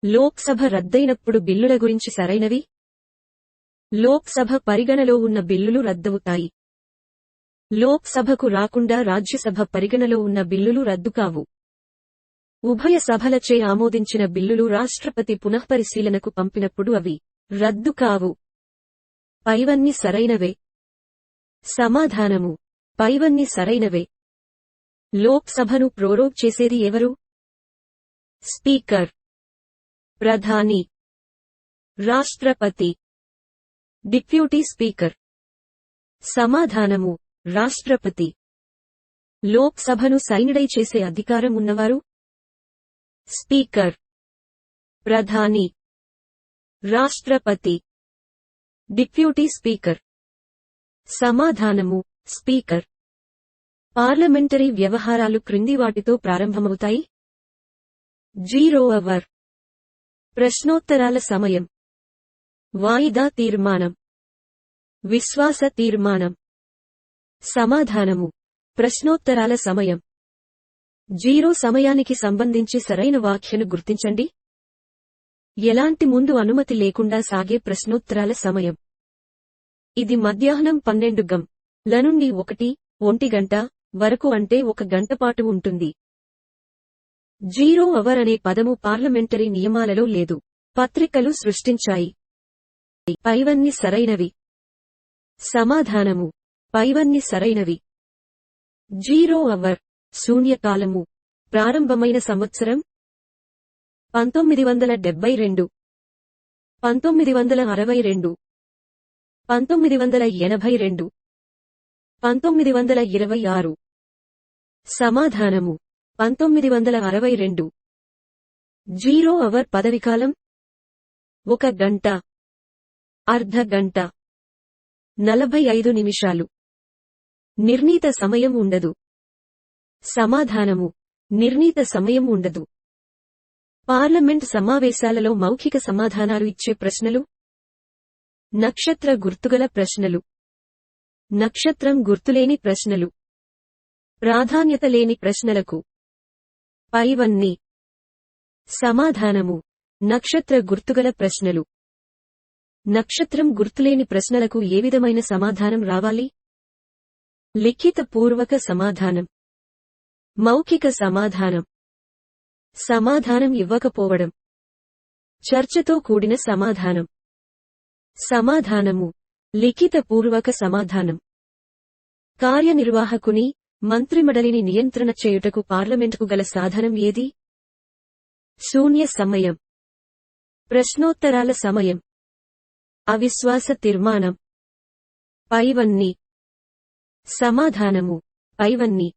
లోక్సభ రద్దయినప్పుడు బిల్లుల గురించి సరైనవి. లోక్సభ పరిగణలో ఉన్న బిల్లులు రద్దవుతాయి. లోక్సభకు రాకుండా రాజ్యసభ పరిగణలో ఉన్న బిల్లులు రద్దుకావు. ఉభయ సభలచే ఆమోదించిన బిల్లులు రాష్ట్రపతి పునఃపరిశీలనకు పంపినప్పుడు అవి రద్దుకావు. పైవన్నీ సరైనవే. సమాధానము: పైవన్నీ సరైనవే. లోక్సభను ప్రోరోగ్ చేసేది ఎవరు? స్పీకర్, ప్రధాని, రాష్ట్రపతి, డిప్యూటీ స్పీకర్. సమాధానము: రాష్ట్రపతి. లోక్సభను సైనిడై చేసే అధికారం ఉన్నవారు? స్పీకర్, ప్రధాని, రాష్ట్రపతి, డిప్యూటీ స్పీకర్. సమాధానము: స్పీకర్. పార్లమెంటరీ వ్యవహారాలు క్రింది వాటితో ప్రారంభమవుతాయి. 0 అవర్, ప్రశ్నోత్తరాల సమయం, వాయిదా తీర్మానం, విశ్వాస తీర్మానం. సమాధానము: ప్రశ్నోత్తరాల సమయం. 0 సమయానికి సంబంధించి సరైన వ్యాఖ్యను గుర్తించండి. ఎలాంటి ముందు అనుమతి లేకుండా సాగే ప్రశ్నోత్తరాల సమయం. ఇది మధ్యాహ్నం 12 గంటల నుండి 1 గంట వరకు, అంటే 1 గంటపాటు ఉంటుంది. 0 అవర్ అనే పదము పార్లమెంటరీ నియమాలలో లేదు. పత్రికలు సృష్టించాయి. పైవన్నీ సరైనవి. సమాధానము: పైవన్నీ సరైనవి. 0 అవర్, శూన్యకాలము. ప్రారంభమైన సంవత్సరం 1972, 1962, 1982, 1926. సమాధానము: 1962. 0 అవర్ పదవీకాలం 1 గంట, అర్ధ గంట, 45 నిమిషాలు. నిర్ణీత సమయం ఉండదు. సమాధానము: నిర్ణీత సమయం ఉండదు. పార్లమెంట్ సమావేశాలలో మౌఖిక సమాధానాలు ఇచ్చే ప్రశ్నలు. నక్షత్ర గుర్తుగల ప్రశ్నలు, నక్షత్రం గుర్తులేని ప్రశ్నలు, ప్రాధాన్యత లేని ప్రశ్నలకు పైవన్నీ. సమాధానము: నక్షత్ర గుర్తుగల ప్రశ్నలు. నక్షత్రం గుర్తులేని ప్రశ్నలకు ఏ విధమైన సమాధానం రావాలి? లిఖిత పూర్వక సమాధానం, మౌఖిక సమాధానం, సమాధానం ఇవ్వకపోవడం, చర్చతో కూడిన సమాధానం. సమాధానము: లిఖిత పూర్వక సమాధానం. కార్యనిర్వాహకుని, మంత్రిమండలిని నియంత్రణ చేయుటకు పార్లమెంటుకు గల సాధనం ఏది? శూన్య సమయం, ప్రశ్నోత్తరాల సమయం, అవిశ్వాస తీర్మానం. పైవన్నీ. సమాధానము: పైవన్నీ.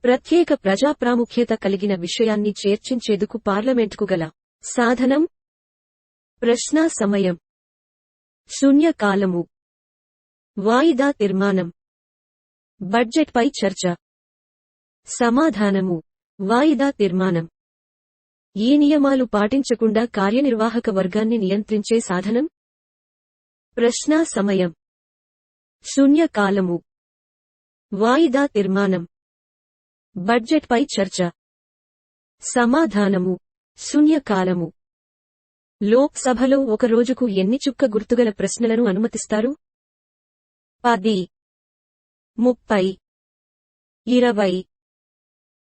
ప్రత్యేక ప్రజాప్రాముఖ్యత కలిగిన విషయాన్ని చర్చించేందుకు పార్లమెంటుకు గల సాధనం ప్రశ్నా సమయం, శూన్యకాలము, వాయిదా తీర్మానం, బడ్జెట్పై చర్చ. సమాధానము: వాయిదా తీర్మానం. ఈ నియమాలు పాటించకుండా కార్యనిర్వాహక వర్గాన్ని నియంత్రించే సాధనం ప్రశ్నా సమయం, శూన్యకాలము, వాయిదా తీర్మానం, బడ్జెట్పై చర్చ. సమాధానము: శూన్యకాలము. లోక్సభలో ఒక రోజుకు ఎన్ని చుక్క గుర్తుగల ప్రశ్నలను అనుమతిస్తారు? 10, 30, 20,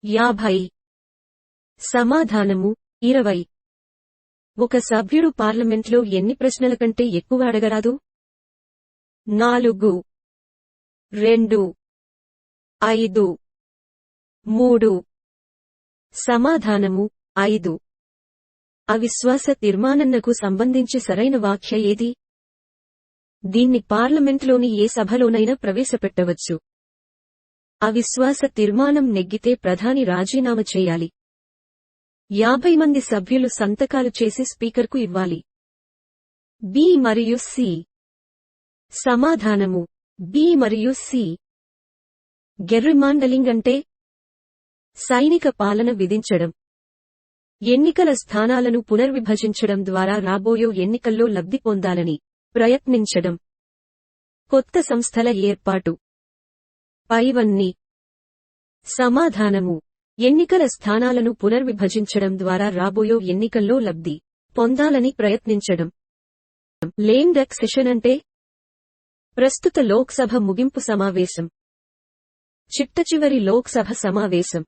50. సమాధానము: 20. ఒక సభ్యుడు పార్లమెంట్లో ఎన్ని ప్రశ్నల కంటే ఎక్కువ అడగరాదు? 4, 2, 5, 3. సమాధానము: 5. అవిశ్వాస తీర్మానంకు సంబంధించి సరైన వ్యాఖ్య ఏది? దీన్ని పార్లమెంట్లోని ఏ సభలోనైనా ప్రవేశపెట్టవచ్చు. అవిశ్వాస తీర్మానం నెగ్గితే ప్రధాని రాజీనామా చేయాలి. 50 మంది సభ్యులు సంతకాలు చేసి స్పీకర్కు ఇవ్వాలి. బి మరియు సి. సమాధానము: బి మరియు సి. గెర్రిమాండలింగ్ అంటే సైనిక పాలన విధించడం. ఎన్నికల స్థానాలను పునర్విభజించడం ద్వారా రాబోయే ఎన్నికల్లో లబ్ధి పొందాలని ప్రయత్నించడం. కొత్త సంస్థల ఏర్పాటు. పైవన్నీ. సమాధానము: ఎన్నికల స్థానాలను పునర్విభజించడం ద్వారా రాబోయే ఎన్నికల్లో లబ్ధి పొందాలని ప్రయత్నించడం. లేమ్ డక్ సెషన్ అంటే ప్రస్తుత లోక్సభ ముగింపు సమావేశం, చిట్టచివరి లోక్సభ సమావేశం.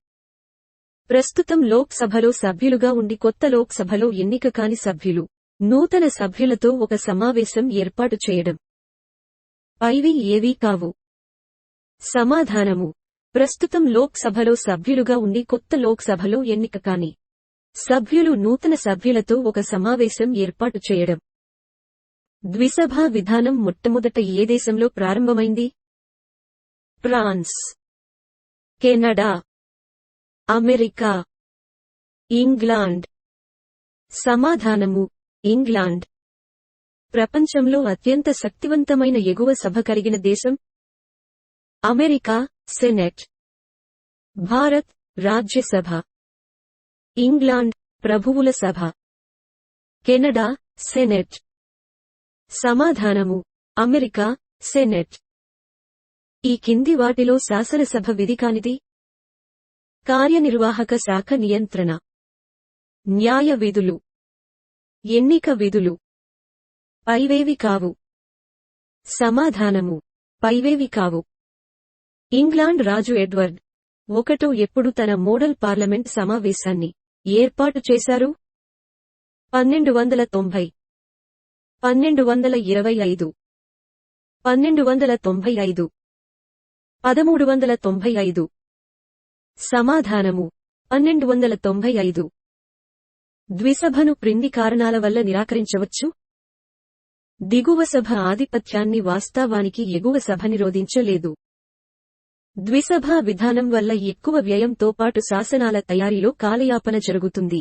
ప్రస్తుతం లోక్సభలో సభ్యులుగా ఉండి కొత్త లోక్సభలో ఎన్నిక కాని సభ్యులు, నూతన సభ్యులతో ఒక సమావేశం ఏర్పాటు చేయడం. పైవి ఏవీ కావు. సమాధానము: ప్రస్తుతం లోక్సభలో సభ్యులుగా ఉండి కొత్త లోక్సభలో ఎన్నిక కాని సభ్యులు నూతన సభ్యులతో ఒక సమావేశం ఏర్పాటు చేయడం. ద్విసభా విధానం మొట్టమొదట ఏ దేశంలో ప్రారంభమైంది? France, Canada, America, England. సమాధానము: ఇంగ్లాండ్. ప్రపంచంలో అత్యంత శక్తివంతమైన ఎగువ సభ కలిగిన దేశం? America, Senate. Bharat, Rajya Sabha. England, ప్రభువుల సభ. Canada, Senate. సమాధానము: అమెరికా, సెనెట్. ఈ కింది వాటిలో శాసనసభ విధి కానిది? కార్యనిర్వాహక శాఖ నియంత్రణ, న్యాయ విధులు, ఎన్నిక విధులు. పైవేవి కావు. సమాధానము: పైవేవి కావు. ఇంగ్లాండ్ రాజు ఎడ్వర్డ్ ఒకటో ఎప్పుడు తన మోడల్ పార్లమెంట్ సమావేశాన్ని ఏర్పాటు చేశారు? 1290, 1225, 1295, 1395. సమాధానము: 1295. ద్విసభను క్రింది కారణాల వల్ల నిరాకరించవచ్చు. దిగువ సభ ఆధిపత్యాన్ని వాస్తవానికి ఎగువ సభ నిరోధించలేదు. ద్విసభా విధానం వల్ల ఎక్కువ వ్యయంతో పాటు శాసనాల తయారీలో కాలయాపన జరుగుతుంది.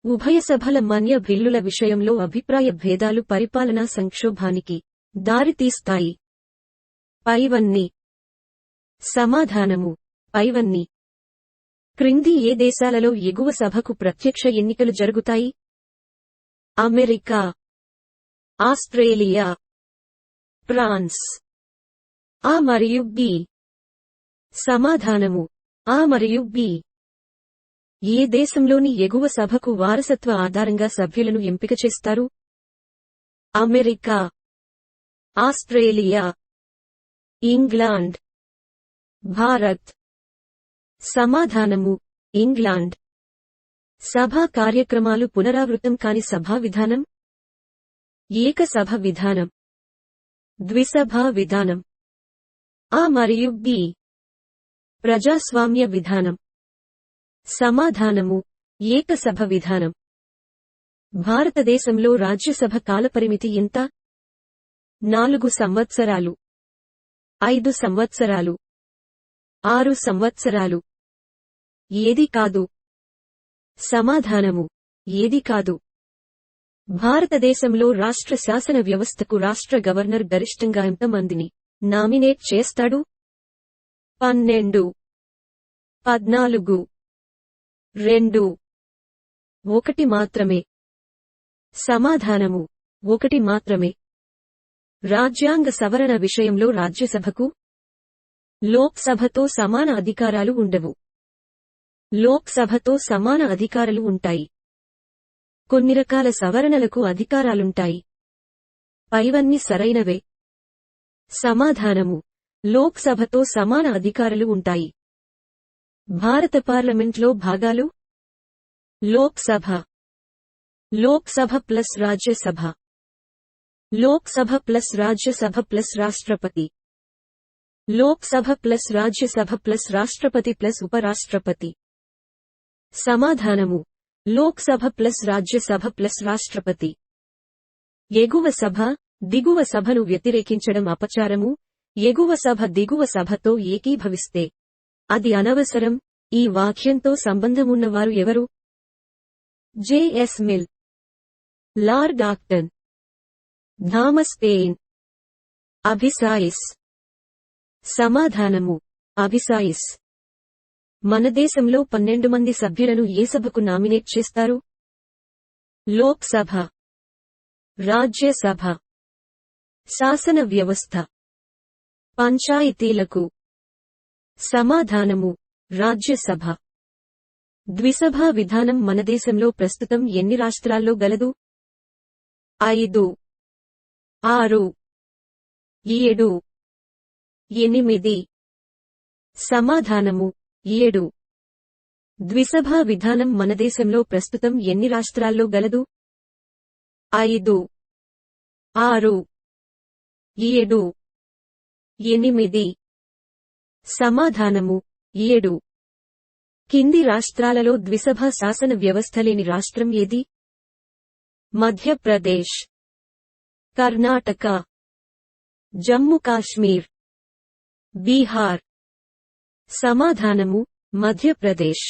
ఉభయ సభల మన్య బిల్లుల విషయంలో అభిప్రాయ భేదాలు పరిపాలనా సంక్షోభానికి దారితీస్తాయి. పైవన్నీ. సమాధానము: పైవన్నీ. క్రింది ఏ దేశాలలో ఎగువ సభకు ప్రత్యక్ష ఎన్నికలు జరుగుతాయి? America, Australia, France. ఆ మరియు బి. సమాధానము: ఆ మరియు బి. ఏ దేశంలోని ఎగువ సభకు వారసత్వ ఆధారంగా సభ్యులను ఎంపిక చేస్తారు? America, Australia, England, Bharat. సమాధానము: ఇంగ్లాండ్. సభా కార్యక్రమాలు పునరావృతం కాని సభా విధానం? ఏక సభ విధానం, ద్విసభా విధానం. ఆ మరియు బి. ప్రజాస్వామ్య విధానం. సమాధానము: ఏక సభ విధానం. భారతదేశంలో రాజ్యసభ కాలపరిమితి ఎంత? 4 సంవత్సరాలు, 5 సంవత్సరాలు, 6 సంవత్సరాలు. ఏది కాదు. సమాధానము: ఏది కాదు. భారతదేశంలో రాష్ట్ర శాసన వ్యవస్థకు రాష్ట్ర గవర్నర్ గరిష్టంగా ఎంతమందిని నామినేట్ చేస్తాడు? 12, 14, 2, 1 మాత్రమే. సమాధానము: 1 మాత్రమే. రాజ్యాంగ సవరణ విషయంలో రాజ్యసభకు లోక్సభతో సమాన అధికారాలు ఉండవు. లోక్సభతో సమాన అధికారాలు ఉంటాయి. కొన్ని రకాల సవరణలకు అధికారాలుంటాయి. పైవన్నీ సరైనవే. సమాధానము: లోక్సభతో సమాన అధికారాలు ఉంటాయి. భారత పార్లమెంట్లో భాగాలు: Lok Sabha, Lok Sabha plus Rajya Sabha, Lok Sabha plus Rajya Sabha plus రాష్ట్రపతి, లోక్సభ ప్లస్ రాజ్యసభ ప్లస్ రాష్ట్రపతి ప్లస్ ఉపరాష్ట్రపతి. సమాధానము: లోక్సభ ప్లస్ రాజ్యసభ ప్లస్ రాష్ట్రపతి. ఎగువ సభ, దిగువ సభను వ్యతిరేకించడం అపచారము. ఎగువ సభ దిగువ సభతో ఏకీభవిస్తే అది అనవసరం. ఈ వాక్యంతో సంబంధమున్నవారు ఎవరు? J S Mill, Lord Acton, Thomas Paine. అభిసాయిస్. సమాధానము: అభిసాయిస్. మన దేశంలో 12 మంది సభ్యులను ఏ సభకు నామినేట్ చేస్తారు? లోక్సభ, రాజ్యసభ, శాసన వ్యవస్థ, పంచాయతీలకు. సమాధానము: రాజ్యసభ. ద్విసభా విధానం మన దేశంలో ప్రస్తుతం ఎన్ని రాష్ట్రాల్లో గలదు? 5, 6, 7, 8. సమాధానము 7. ద్విసభా విధానం మన దేశంలో ప్రస్తుతం ఎన్ని రాష్ట్రాల్లో గలదు? 5, 6, 7, 8. సమాధానము 7. కింది రాష్ట్రాలలో ద్విసభా శాసన వ్యవస్థ లేని రాష్ట్రం ఏది? మధ్యప్రదేశ్, కర్ణాటక, జమ్మూ కాశ్మీర్, బీహార్. సమాధానము మధ్యప్రదేశ్.